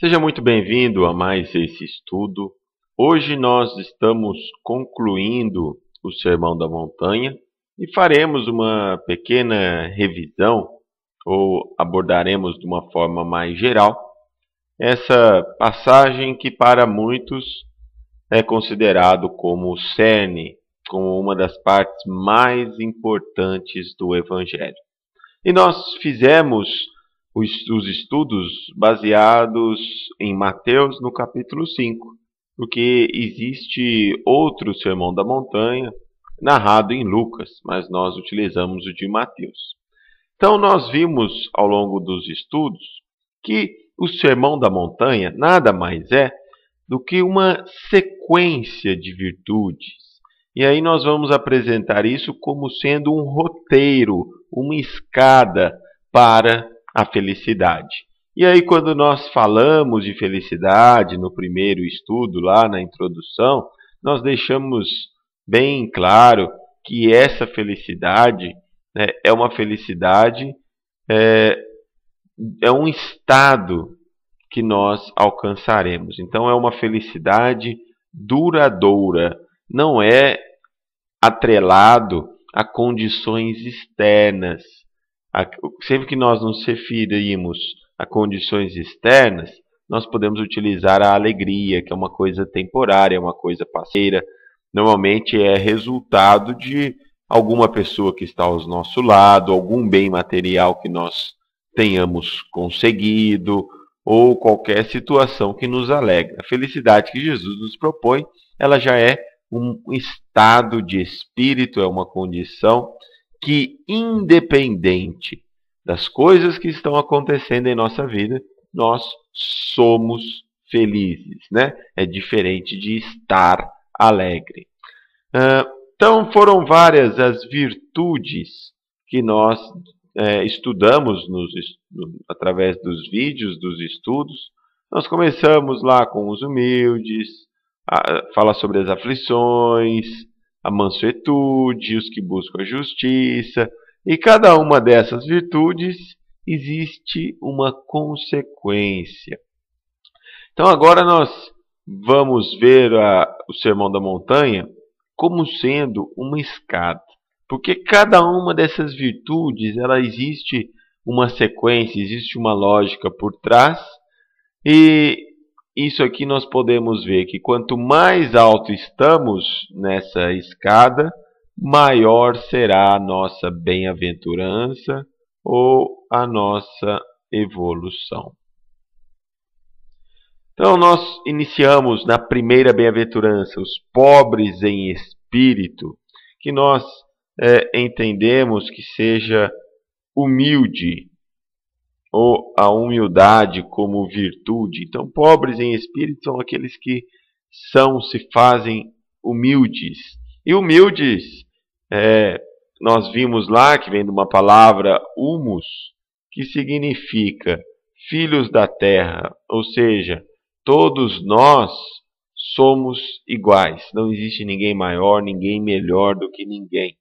Seja muito bem-vindo a mais esse estudo. Hoje nós estamos concluindo o Sermão da Montanha e faremos uma pequena revisão, ou abordaremos de uma forma mais geral essa passagem que para muitos é considerado como o cerne, como uma das partes mais importantes do Evangelho. E nós fizemos os estudos baseados em Mateus no capítulo 5, porque existe outro Sermão da Montanha narrado em Lucas, mas nós utilizamos o de Mateus. Então nós vimos ao longo dos estudos que o Sermão da Montanha nada mais é do que uma sequência de virtudes. E aí nós vamos apresentar isso como sendo um roteiro, uma escada para a felicidade. E aí quando nós falamos de felicidade no primeiro estudo, lá na introdução, nós deixamos bem claro que essa felicidade é uma felicidade, é um estado que nós alcançaremos. Então é uma felicidade duradoura, não é atrelado a condições externas. Sempre que nós nos referimos a condições externas, nós podemos utilizar a alegria, que é uma coisa temporária, uma coisa passageira. Normalmente é resultado de alguma pessoa que está ao nosso lado, algum bem material que nós tenhamos conseguido, ou qualquer situação que nos alegra. A felicidade que Jesus nos propõe, ela já é um estado de espírito, é uma condição que, independente das coisas que estão acontecendo em nossa vida, nós somos felizes, né? É diferente de estar alegre. Então, foram várias as virtudes que nós estudamos através dos vídeos, dos estudos. Nós começamos lá com os humildes, fala sobre as aflições, a mansuetude, os que buscam a justiça, e cada uma dessas virtudes existe uma consequência. Então agora nós vamos ver o Sermão da Montanha como sendo uma escada, porque cada uma dessas virtudes, ela existe uma sequência, existe uma lógica por trás, e isso aqui nós podemos ver que quanto mais alto estamos nessa escada, maior será a nossa bem-aventurança ou a nossa evolução. Então nós iniciamos na primeira bem-aventurança, os pobres em espírito, que nós entendemos que seja humilde, ou a humildade como virtude. Então, pobres em espírito são aqueles que se fazem humildes. E humildes, nós vimos lá que vem de uma palavra humus, que significa filhos da terra, ou seja, todos nós somos iguais. Não existe ninguém maior, ninguém melhor do que ninguém.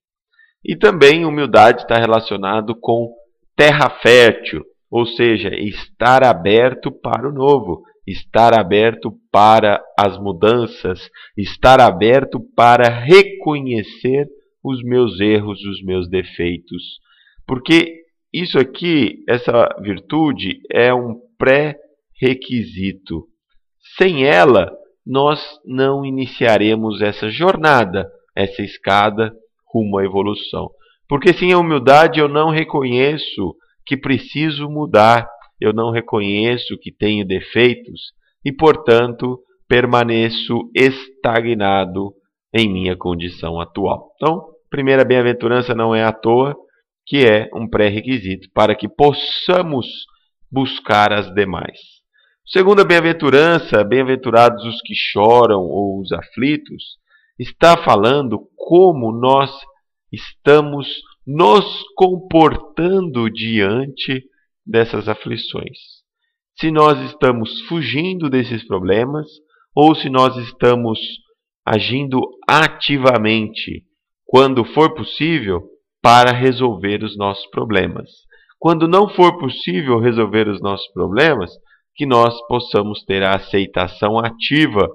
E também humildade está relacionado com terra fértil, ou seja, estar aberto para o novo, estar aberto para as mudanças, estar aberto para reconhecer os meus erros, os meus defeitos. Porque isso aqui, essa virtude, é um pré-requisito. Sem ela, nós não iniciaremos essa jornada, essa escada rumo à evolução. Porque sem a humildade eu não reconheço que preciso mudar, eu não reconheço que tenho defeitos e, portanto, permaneço estagnado em minha condição atual. Então, primeira bem-aventurança não é à toa, que é um pré-requisito para que possamos buscar as demais. Segunda bem-aventurança, bem-aventurados os que choram ou os aflitos, está falando como nós estamos nos comportando diante dessas aflições. Se nós estamos fugindo desses problemas ou se nós estamos agindo ativamente, quando for possível, para resolver os nossos problemas. Quando não for possível resolver os nossos problemas, que nós possamos ter a aceitação ativa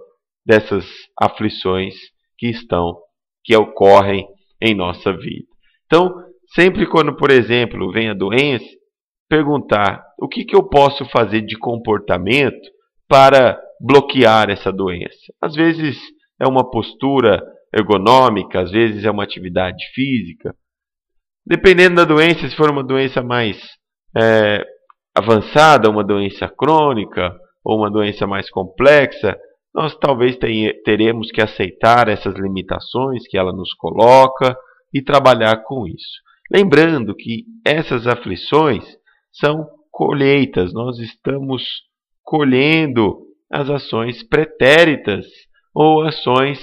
dessas aflições que ocorrem em nossa vida. Então, sempre quando, por exemplo, vem a doença, perguntar o que eu posso fazer de comportamento para bloquear essa doença. Às vezes é uma postura ergonômica, às vezes é uma atividade física. Dependendo da doença, se for uma doença mais avançada, uma doença crônica ou uma doença mais complexa, nós talvez teremos que aceitar essas limitações que ela nos coloca e trabalhar com isso. Lembrando que essas aflições são colheitas, nós estamos colhendo as ações pretéritas ou ações,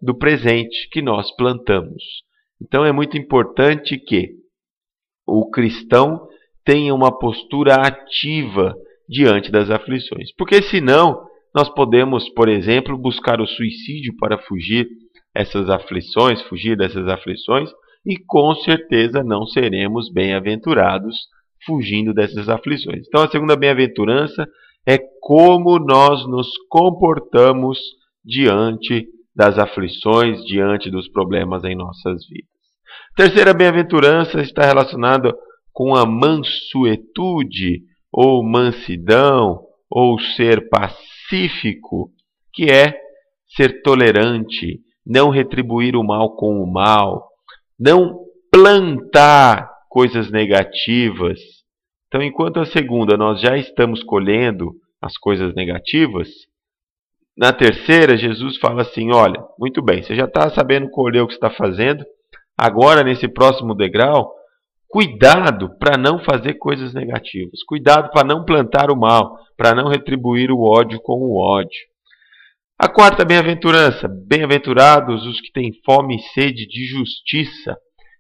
do presente que nós plantamos. Então é muito importante que o cristão tenha uma postura ativa diante das aflições, porque senão nós podemos, por exemplo, buscar o suicídio para fugir dessas aflições, e com certeza não seremos bem-aventurados fugindo dessas aflições. Então a segunda bem-aventurança é como nós nos comportamos diante das aflições, diante dos problemas em nossas vidas. A terceira bem-aventurança está relacionada com a mansuetude, ou mansidão, ou ser pacífico, que é ser tolerante, não retribuir o mal com o mal, não plantar coisas negativas. Então, enquanto a segunda nós já estamos colhendo as coisas negativas, na terceira Jesus fala assim, olha, muito bem, você já está sabendo colher o que você está fazendo, agora nesse próximo degrau, cuidado para não fazer coisas negativas, cuidado para não plantar o mal, para não retribuir o ódio com o ódio. A quarta bem-aventurança, bem-aventurados os que têm fome e sede de justiça.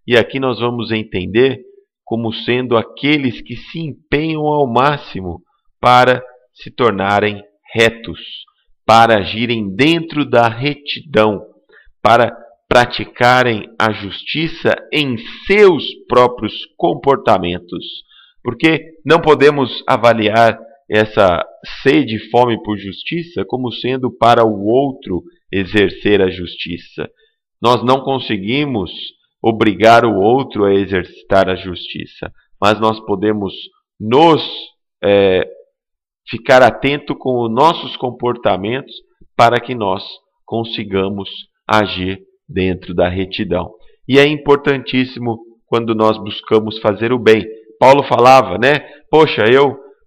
E aqui nós vamos entender como sendo aqueles que se empenham ao máximo para se tornarem retos, para agirem dentro da retidão, para praticarem a justiça em seus próprios comportamentos. Porque não podemos avaliar essa sede e fome por justiça como sendo para o outro exercer a justiça. Nós não conseguimos obrigar o outro a exercitar a justiça, mas nós podemos ficar atento com os nossos comportamentos para que nós consigamos agir dentro da retidão. E é importantíssimo quando nós buscamos fazer o bem. Paulo falava, poxa,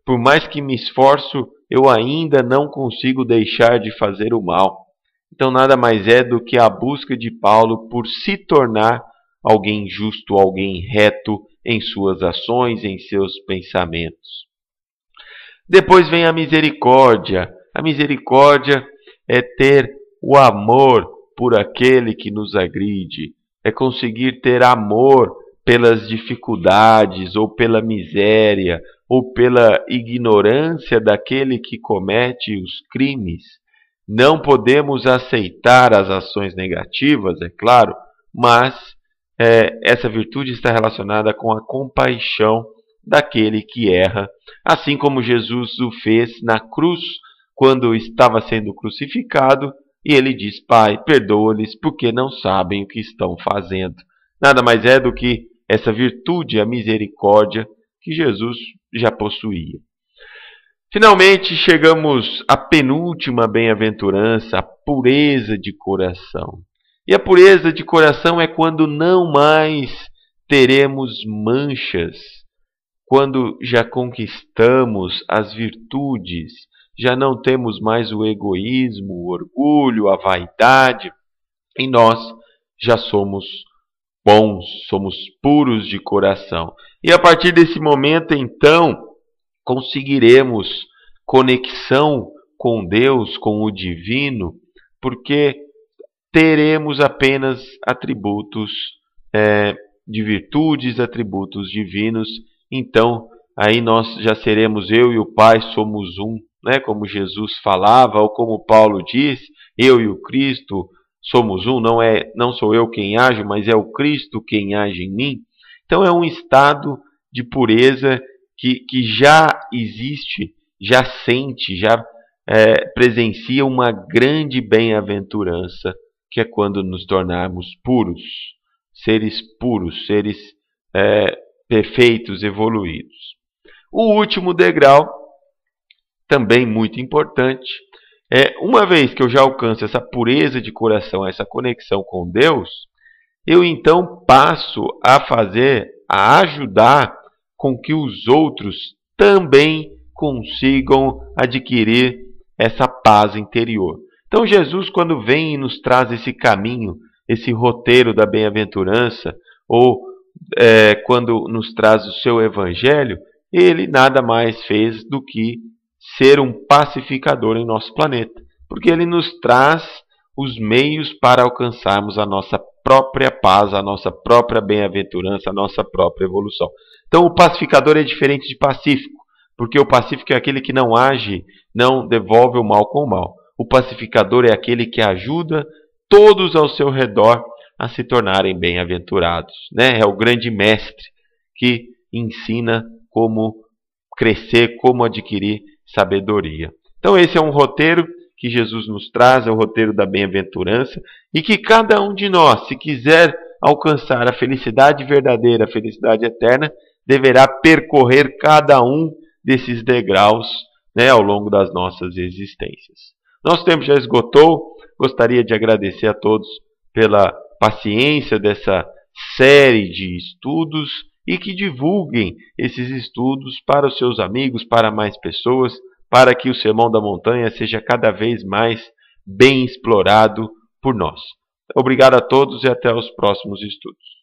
por mais que me esforço, eu ainda não consigo deixar de fazer o mal. Então nada mais é do que a busca de Paulo por se tornar alguém justo, alguém reto em suas ações, em seus pensamentos. Depois vem a misericórdia. A misericórdia é ter o amor por aquele que nos agride, é conseguir ter amor pelas dificuldades, ou pela miséria, ou pela ignorância daquele que comete os crimes. Não podemos aceitar as ações negativas, é claro, mas essa virtude está relacionada com a compaixão daquele que erra, assim como Jesus o fez na cruz, quando estava sendo crucificado, e ele diz, Pai, perdoa-lhes, porque não sabem o que estão fazendo. Nada mais é do que essa virtude, a misericórdia, que Jesus já possuía. Finalmente, chegamos à penúltima bem-aventurança, a pureza de coração. E a pureza de coração é quando não mais teremos manchas, quando já conquistamos as virtudes, já não temos mais o egoísmo, o orgulho, a vaidade, e nós já somos bons, somos puros de coração. E a partir desse momento, então, conseguiremos conexão com Deus, com o divino, porque teremos apenas atributos de virtudes, atributos divinos. Então, aí nós já seremos, eu e o Pai somos um, como Jesus falava, ou como Paulo diz, eu e o Cristo somos um, não sou eu quem age, mas é o Cristo quem age em mim. Então é um estado de pureza que já existe já sente, já presencia uma grande bem-aventurança, que é quando nos tornarmos puros, seres perfeitos, evoluídos. O último degrau, também muito importante, uma vez que eu já alcanço essa pureza de coração, essa conexão com Deus, eu então passo a ajudar com que os outros também consigam adquirir essa paz interior. Então Jesus, quando vem e nos traz esse caminho, esse roteiro da bem-aventurança, ou quando nos traz o seu evangelho, ele nada mais fez do que ser um pacificador em nosso planeta, porque ele nos traz os meios para alcançarmos a nossa própria paz, a nossa própria bem-aventurança, a nossa própria evolução. Então o pacificador é diferente de pacífico, porque o pacífico é aquele que não age, não devolve o mal com o mal. O pacificador é aquele que ajuda todos ao seu redor a se tornarem bem-aventurados, né? É o grande mestre que ensina como crescer, como adquirir sabedoria. Então esse é um roteiro que Jesus nos traz, é o roteiro da bem-aventurança, e que cada um de nós, se quiser alcançar a felicidade verdadeira, a felicidade eterna, deverá percorrer cada um desses degraus, né, ao longo das nossas existências. Nosso tempo já esgotou, gostaria de agradecer a todos pela paciência dessa série de estudos e que divulguem esses estudos para os seus amigos, para mais pessoas, para que o Sermão da Montanha seja cada vez mais bem explorado por nós. Obrigado a todos e até os próximos estudos.